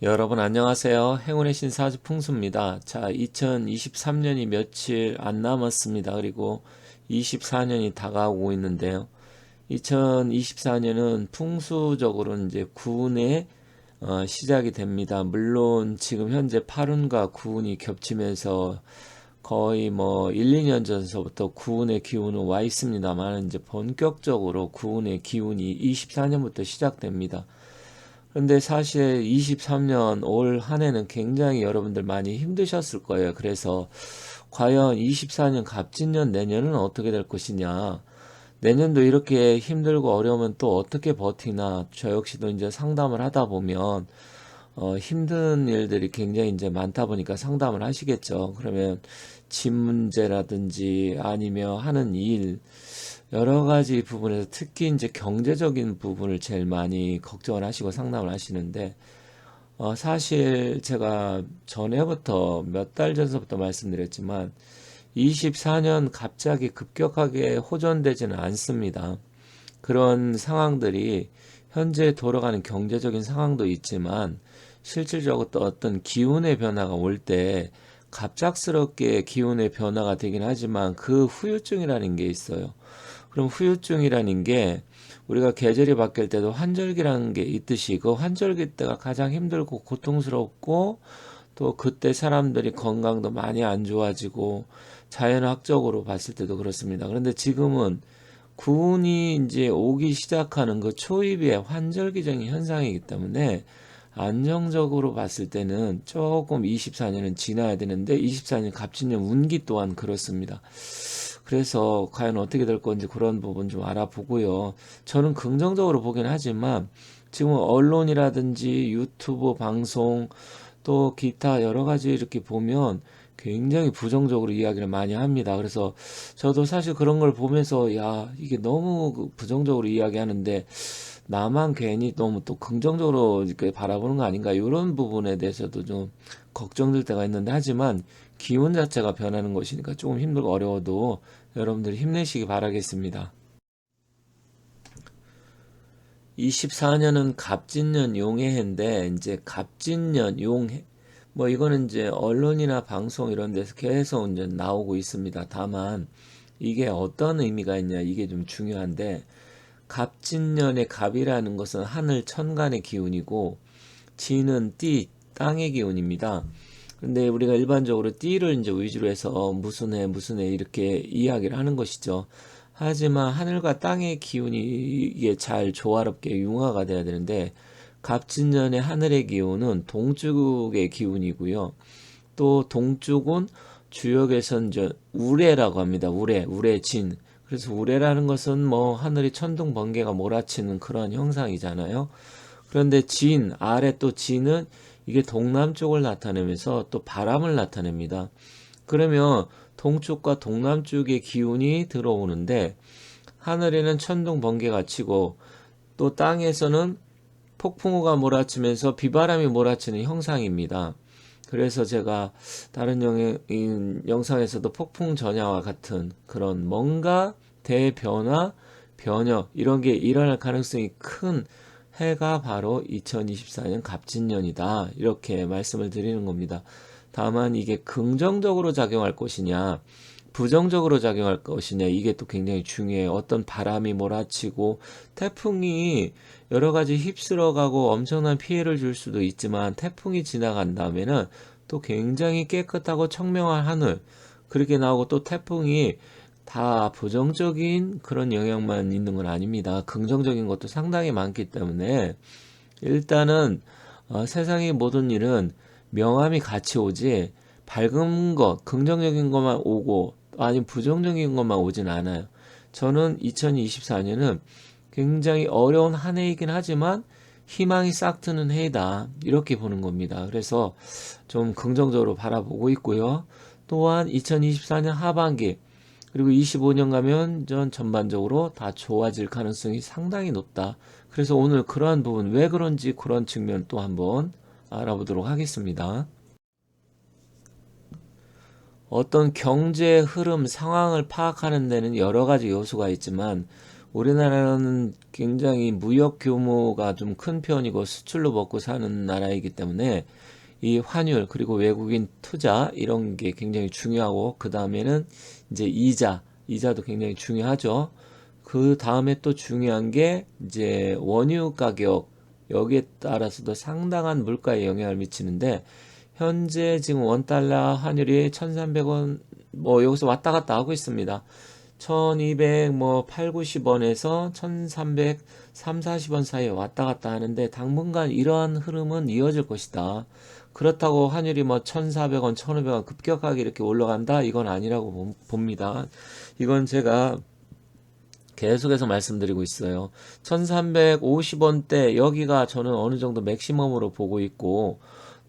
여러분 안녕하세요. 행운의 신사주 풍수입니다. 자, 2023년이 며칠 안 남았습니다. 그리고 24년이 다가오고 있는데요. 2024년은 풍수적으로는 이제 구운의 시작이 됩니다. 물론 지금 현재 팔운과 구운이 겹치면서 거의 뭐 1, 2년 전서부터 구운의 기운은 와 있습니다만 이제 본격적으로 구운의 기운이 24년부터 시작됩니다. 근데 사실 23년 올 한 해는 굉장히 여러분들 많이 힘드셨을 거예요. 그래서 과연 24년 갑진년 내년은 어떻게 될 것이냐. 내년도 이렇게 힘들고 어려우면 또 어떻게 버티나. 저 역시도 이제 상담을 하다 보면 힘든 일들이 굉장히 이제 많다 보니까 상담을 하시겠죠. 그러면 집 문제라든지 아니면 하는 일, 여러 가지 부분에서 특히 이제 경제적인 부분을 제일 많이 걱정을 하시고 상담을 하시는데, 사실 제가 전에부터 몇 달 전서부터 말씀드렸지만, 24년 갑자기 급격하게 호전되지는 않습니다. 그런 상황들이 현재 돌아가는 경제적인 상황도 있지만 실질적으로 또 어떤 기운의 변화가 올 때 갑작스럽게 기운의 변화가 되긴 하지만 그 후유증이라는 게 있어요. 그럼 후유증이라는 게 우리가 계절이 바뀔 때도 환절기라는 게 있듯이 그 환절기 때가 가장 힘들고 고통스럽고 또 그때 사람들이 건강도 많이 안 좋아지고 자연학적으로 봤을 때도 그렇습니다. 그런데 지금은 구운이 이제 오기 시작하는 그 초입의 환절기적인 현상이기 때문에 안정적으로 봤을 때는 조금 24년은 지나야 되는데 24년 갑진년 운기 또한 그렇습니다. 그래서 과연 어떻게 될 건지 그런 부분 좀 알아보고요. 저는 긍정적으로 보긴 하지만 지금 언론이라든지 유튜브 방송 또 기타 여러 가지 이렇게 보면 굉장히 부정적으로 이야기를 많이 합니다. 그래서 저도 사실 그런 걸 보면서 야, 이게 너무 부정적으로 이야기하는데 나만 괜히 너무 또 긍정적으로 이렇게 바라보는 거 아닌가 이런 부분에 대해서도 좀 걱정될 때가 있는데 하지만 기운 자체가 변하는 것이니까 조금 힘들고 어려워도 여러분들이 힘내시기 바라겠습니다. 24년은 갑진년 용해인데 이제 갑진년 용해 뭐 이거는 이제 언론이나 방송 이런 데서 계속 이제 나오고 있습니다. 다만 이게 어떤 의미가 있냐 이게 좀 중요한데 갑진년의 갑이라는 것은 하늘 천간의 기운이고 진은 띠 땅의 기운입니다. 근데 우리가 일반적으로 띠를 이제 위주로 해서 무슨 해 이렇게 이야기를 하는 것이죠. 하지만 하늘과 땅의 기운이 이게 잘 조화롭게 융화가 돼야 되는데 갑진년의 하늘의 기운은 동쪽의 기운이고요. 또 동쪽은 주역에선 이제 우레라고 합니다. 우레진. 그래서 우레라는 것은 뭐 하늘이 천둥 번개가 몰아치는 그런 형상이잖아요. 그런데 진, 아래 또 진은 이게 동남쪽을 나타내면서 또 바람을 나타냅니다. 그러면 동쪽과 동남쪽의 기운이 들어오는데 하늘에는 천둥 번개가 치고 또 땅에서는 폭풍우가 몰아치면서 비바람이 몰아치는 형상입니다. 그래서 제가 다른 영상에서도 폭풍 전야와 같은 그런 뭔가 대변화, 변혁 이런 게 일어날 가능성이 큰 해가 바로 2024년 갑진년이다. 이렇게 말씀을 드리는 겁니다. 다만 이게 긍정적으로 작용할 것이냐, 부정적으로 작용할 것이냐, 이게 또 굉장히 중요해요. 어떤 바람이 몰아치고 태풍이 여러 가지 휩쓸어가고 엄청난 피해를 줄 수도 있지만 태풍이 지나간 다음에는 또 굉장히 깨끗하고 청명한 하늘, 그렇게 나오고 또 태풍이 다 부정적인 그런 영향만 있는 건 아닙니다. 긍정적인 것도 상당히 많기 때문에 일단은 세상의 모든 일은 명암이 같이 오지 밝은 것, 긍정적인 것만 오고 아니면 부정적인 것만 오진 않아요. 저는 2024년은 굉장히 어려운 한 해이긴 하지만 희망이 싹 트는 해이다. 이렇게 보는 겁니다. 그래서 좀 긍정적으로 바라보고 있고요. 또한 2024년 하반기 그리고 25년 가면 전반적으로 다 좋아질 가능성이 상당히 높다. 그래서 오늘 그러한 부분 왜 그런지 그런 측면 또 한번 알아보도록 하겠습니다. 어떤 경제 흐름 상황을 파악하는 데는 여러 가지 요소가 있지만 우리나라는 굉장히 무역 규모가 좀 큰 편이고 수출로 먹고 사는 나라이기 때문에 이 환율 그리고 외국인 투자 이런 게 굉장히 중요하고 그 다음에는 이제 이자도 굉장히 중요하죠. 그 다음에 또 중요한 게 이제 원유 가격 여기에 따라서도 상당한 물가에 영향을 미치는데 현재 지금 원달러 환율이 1,300원 뭐 여기서 왔다 갔다 하고 있습니다. 1200 뭐 8, 90원에서 1300, 3, 40원 사이에 왔다 갔다 하는데 당분간 이러한 흐름은 이어질 것이다. 그렇다고 환율이 뭐 1,400원, 1,500원 급격하게 이렇게 올라간다? 이건 아니라고 봅니다. 이건 제가 계속해서 말씀드리고 있어요. 1350원대 여기가 저는 어느 정도 맥시멈으로 보고 있고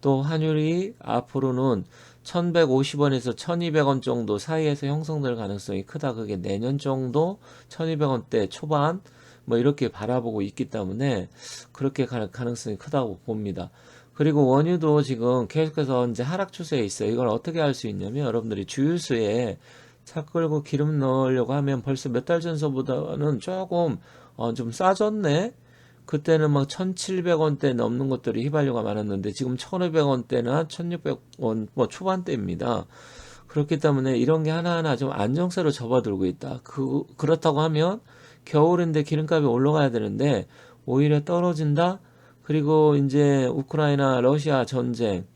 또 환율이 앞으로는 1150원에서 1200원 정도 사이에서 형성될 가능성이 크다. 그게 내년 정도 1200원대 초반 뭐 이렇게 바라보고 있기 때문에 그렇게 갈 가능성이 크다고 봅니다. 그리고 원유도 지금 계속해서 이제 하락 추세에 있어요. 이걸 어떻게 할 수 있냐면 여러분들이 주유소에 차 끌고 기름 넣으려고 하면 벌써 몇 달 전서보다는 조금 좀 싸졌네. 그때는 막 1,700원대 넘는 것들이 휘발유가 많았는데 지금 1,500원대나 1,600원 뭐 초반대입니다. 그렇기 때문에 이런 게 하나하나 좀 안정세로 접어들고 있다. 그렇다고 하면 겨울인데 기름값이 올라가야 되는데 오히려 떨어진다. 그리고 이제 우크라이나 러시아 전쟁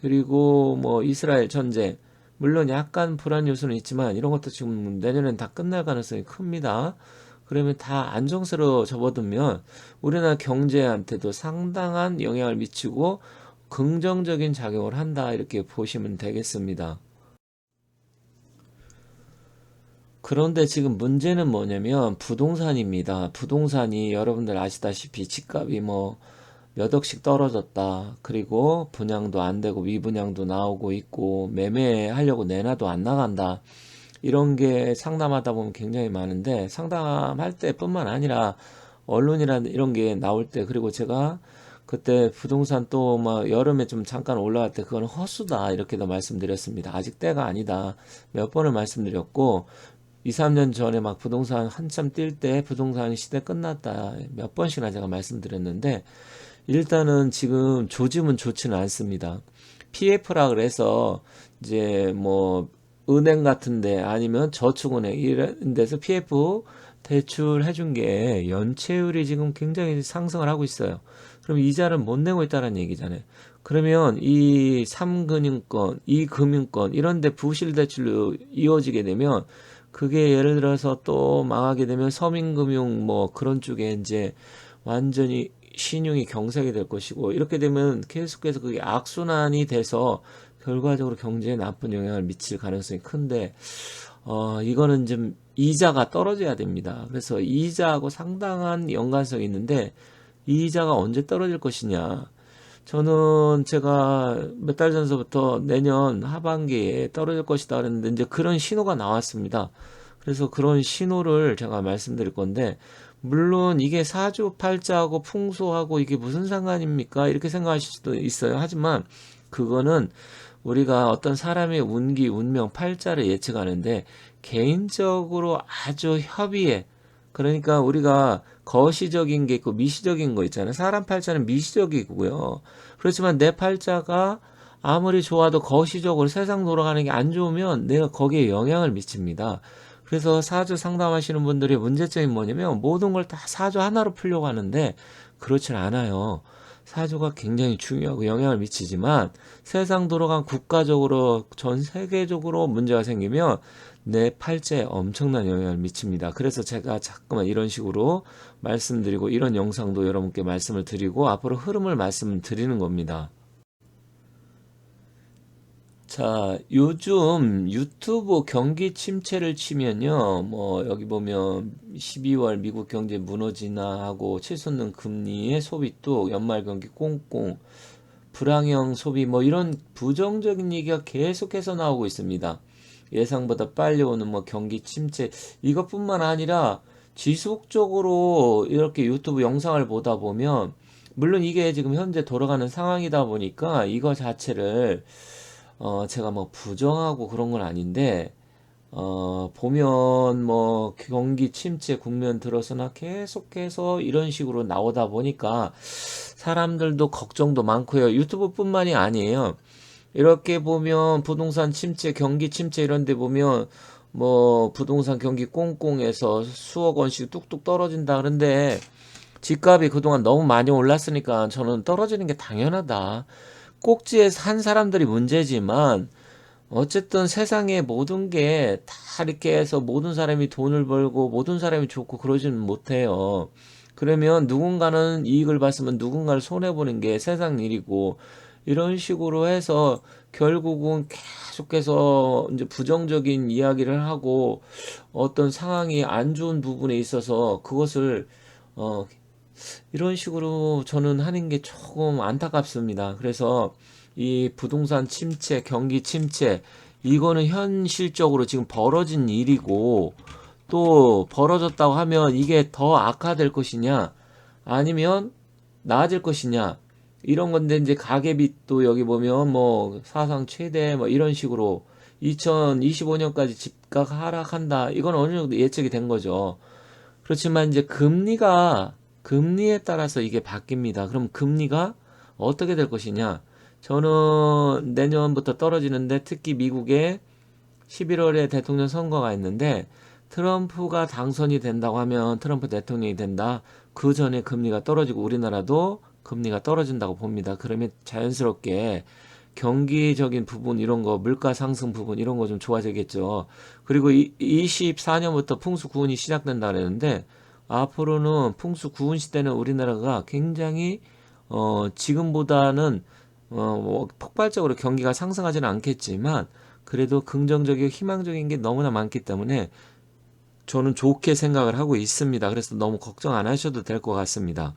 그리고 뭐 이스라엘 전쟁 물론 약간 불안 요소는 있지만 이런 것도 지금 내년엔 다 끝날 가능성이 큽니다. 그러면 다 안정세로 접어들면 우리나라 경제한테도 상당한 영향을 미치고 긍정적인 작용을 한다 이렇게 보시면 되겠습니다. 그런데 지금 문제는 뭐냐면 부동산입니다. 부동산이 여러분들 아시다시피 집값이 뭐 몇 억씩 떨어졌다. 그리고 분양도 안 되고 미분양도 나오고 있고 매매하려고 내놔도 안 나간다. 이런 게 상담하다 보면 굉장히 많은데 상담할 때뿐만 아니라 언론이나 이런 게 나올 때 그리고 제가 그때 부동산 또 막 여름에 좀 잠깐 올라갈 때 그건 허수다 이렇게도 말씀드렸습니다. 아직 때가 아니다. 몇 번을 말씀드렸고 2, 3년 전에 막 부동산 한참 뛸 때 부동산 시대 끝났다. 몇 번씩이나 제가 말씀드렸는데 일단은 지금 조짐은 좋지는 않습니다. PF라 그래서 이제 뭐 은행 같은데 아니면 저축은행 이런 데서 PF 대출 해준 게 연체율이 지금 굉장히 상승을 하고 있어요. 그럼 이자를 못 내고 있다는 얘기잖아요. 그러면 이 3금융권, 2금융권 이런 데 부실 대출로 이어지게 되면 그게 예를 들어서 또 망하게 되면 서민금융 뭐 그런 쪽에 이제 완전히 신용이 경색이 될 것이고 이렇게 되면 계속해서 그게 악순환이 돼서 결과적으로 경제에 나쁜 영향을 미칠 가능성이 큰데 이거는 좀 이자가 떨어져야 됩니다. 그래서 이자하고 상당한 연관성이 있는데 이자가 언제 떨어질 것이냐. 저는 제가 몇 달 전서부터 내년 하반기에 떨어질 것이다 그랬는데 이제 그런 신호가 나왔습니다. 그래서 그런 신호를 제가 말씀드릴 건데 물론 이게 사주팔자하고 풍수하고 이게 무슨 상관입니까? 이렇게 생각하실 수도 있어요. 하지만 그거는 우리가 어떤 사람의 운기, 운명, 팔자를 예측하는데 개인적으로 아주 협의해. 그러니까 우리가 거시적인 게 있고 미시적인 거 있잖아요. 사람 팔자는 미시적이고요. 그렇지만 내 팔자가 아무리 좋아도 거시적으로 세상 돌아가는 게 안 좋으면 내가 거기에 영향을 미칩니다. 그래서 사주 상담하시는 분들의 문제점이 뭐냐면 모든 걸 다 사주 하나로 풀려고 하는데 그렇진 않아요. 사주가 굉장히 중요하고 영향을 미치지만 세상 돌아간 국가적으로 전 세계적으로 문제가 생기면 내 팔자에 엄청난 영향을 미칩니다. 그래서 제가 자꾸만 이런 식으로 말씀드리고 이런 영상도 여러분께 말씀을 드리고 앞으로 흐름을 말씀드리는 겁니다. 자, 요즘 유튜브 경기 침체를 치면요, 뭐, 여기 보면 12월 미국 경제 무너지나 하고 치솟는 금리의 소비 또 연말 경기 꽁꽁, 불황형 소비 뭐 이런 부정적인 얘기가 계속해서 나오고 있습니다. 예상보다 빨리 오는 뭐 경기 침체 이것뿐만 아니라 지속적으로 이렇게 유튜브 영상을 보다 보면 물론 이게 지금 현재 돌아가는 상황이다 보니까 이거 자체를 제가 뭐 부정하고 그런 건 아닌데 보면 뭐 경기 침체 국면 들어서나 계속해서 이런 식으로 나오다 보니까 사람들도 걱정도 많고요. 유튜브뿐만이 아니에요. 이렇게 보면 부동산 침체, 경기 침체 이런 데 보면 뭐 부동산 경기 꽁꽁해서 수억 원씩 뚝뚝 떨어진다. 그런데 집값이 그동안 너무 많이 올랐으니까 저는 떨어지는 게 당연하다. 꼭지에 산 사람들이 문제지만 어쨌든 세상의 모든 게 다 이렇게 해서 모든 사람이 돈을 벌고 모든 사람이 좋고 그러지는 못해요. 그러면 누군가는 이익을 봤으면 누군가를 손해보는 게 세상 일이고 이런 식으로 해서 결국은 계속해서 이제 부정적인 이야기를 하고 어떤 상황이 안 좋은 부분에 있어서 그것을 어, 이런 식으로 저는 하는 게 조금 안타깝습니다. 그래서 이 부동산 침체, 경기 침체, 이거는 현실적으로 지금 벌어진 일이고, 또 벌어졌다고 하면 이게 더 악화될 것이냐, 아니면 나아질 것이냐, 이런 건데 이제 가계빚도 여기 보면 뭐 사상 최대 뭐 이런 식으로 2025년까지 집값 하락한다. 이건 어느 정도 예측이 된 거죠. 그렇지만 이제 금리에 따라서 이게 바뀝니다. 그럼 금리가 어떻게 될 것이냐? 저는 내년부터 떨어지는데 특히 미국에 11월에 대통령 선거가 있는데 트럼프가 당선이 된다고 하면 트럼프 대통령이 된다. 그 전에 금리가 떨어지고 우리나라도 금리가 떨어진다고 봅니다. 그러면 자연스럽게 경기적인 부분 이런 거 물가 상승 부분 이런 거 좀 좋아지겠죠. 그리고 24년부터 풍수 구은이 시작된다 그랬는데 앞으로는 풍수 구은 시대는 우리나라가 굉장히 지금보다는 뭐 폭발적으로 경기가 상승하지는 않겠지만 그래도 긍정적이고 희망적인 게 너무나 많기 때문에 저는 좋게 생각을 하고 있습니다. 그래서 너무 걱정 안 하셔도 될 것 같습니다.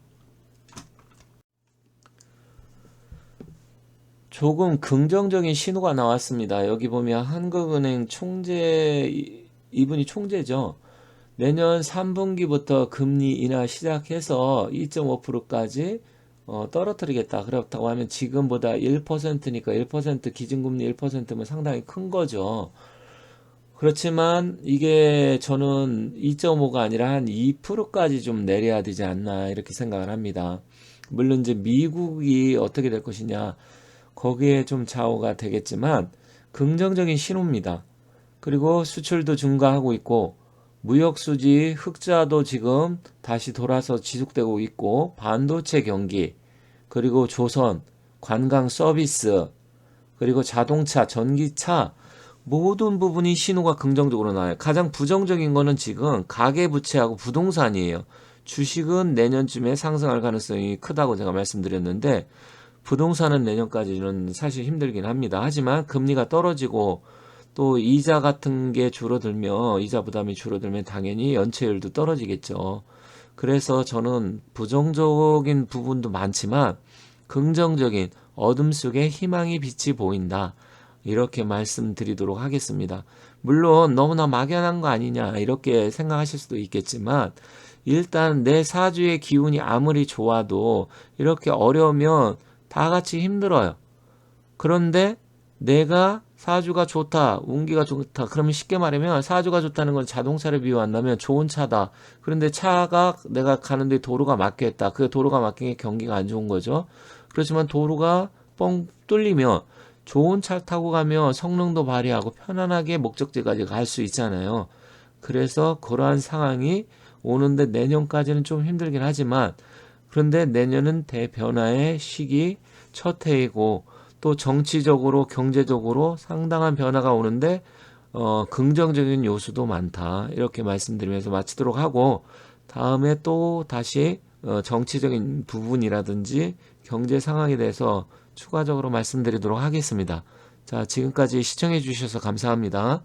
조금 긍정적인 신호가 나왔습니다. 여기 보면 한국은행 총재, 이분이 총재죠. 내년 3분기부터 금리 인하 시작해서 2.5%까지 떨어뜨리겠다. 그렇다고 하면 지금보다 1%니까 1% 기준금리 1%면 상당히 큰 거죠. 그렇지만 이게 저는 2.5가 아니라 한 2%까지 좀 내려야 되지 않나 이렇게 생각을 합니다. 물론 이제 미국이 어떻게 될 것이냐 거기에 좀 좌우가 되겠지만 긍정적인 신호입니다. 그리고 수출도 증가하고 있고 무역 수지 흑자도 지금 다시 돌아서 지속되고 있고 반도체 경기 그리고 조선 관광 서비스 그리고 자동차 전기차 모든 부분이 신호가 긍정적으로 나와요. 가장 부정적인 거는 지금 가계부채하고 부동산이에요. 주식은 내년쯤에 상승할 가능성이 크다고 제가 말씀드렸는데 부동산은 내년까지는 사실 힘들긴 합니다. 하지만 금리가 떨어지고 또 이자 같은 게 줄어들면 이자 부담이 줄어들면 당연히 연체율도 떨어지겠죠. 그래서 저는 부정적인 부분도 많지만 긍정적인 어둠 속에 희망의 빛이 보인다. 이렇게 말씀드리도록 하겠습니다. 물론 너무나 막연한 거 아니냐 이렇게 생각하실 수도 있겠지만 일단 내 사주의 기운이 아무리 좋아도 이렇게 어려우면 다 같이 힘들어요. 그런데 내가 사주가 좋다, 운기가 좋다. 그러면 쉽게 말하면 사주가 좋다는 건 자동차를 비유한다면 좋은 차다. 그런데 차가 내가 가는데 도로가 막혀있다. 그 도로가 막힌 게 경기가 안 좋은 거죠. 그렇지만 도로가 뻥 뚫리면 좋은 차 타고 가면 성능도 발휘하고 편안하게 목적지까지 갈 수 있잖아요. 그래서 그러한 상황이 오는데 내년까지는 좀 힘들긴 하지만 그런데 내년은 대변화의 시기 첫 해이고 또 정치적으로 경제적으로 상당한 변화가 오는데 긍정적인 요소도 많다. 이렇게 말씀드리면서 마치도록 하고 다음에 또 다시 정치적인 부분이라든지 경제 상황에 대해서 추가적으로 말씀드리도록 하겠습니다. 자, 지금까지 시청해 주셔서 감사합니다.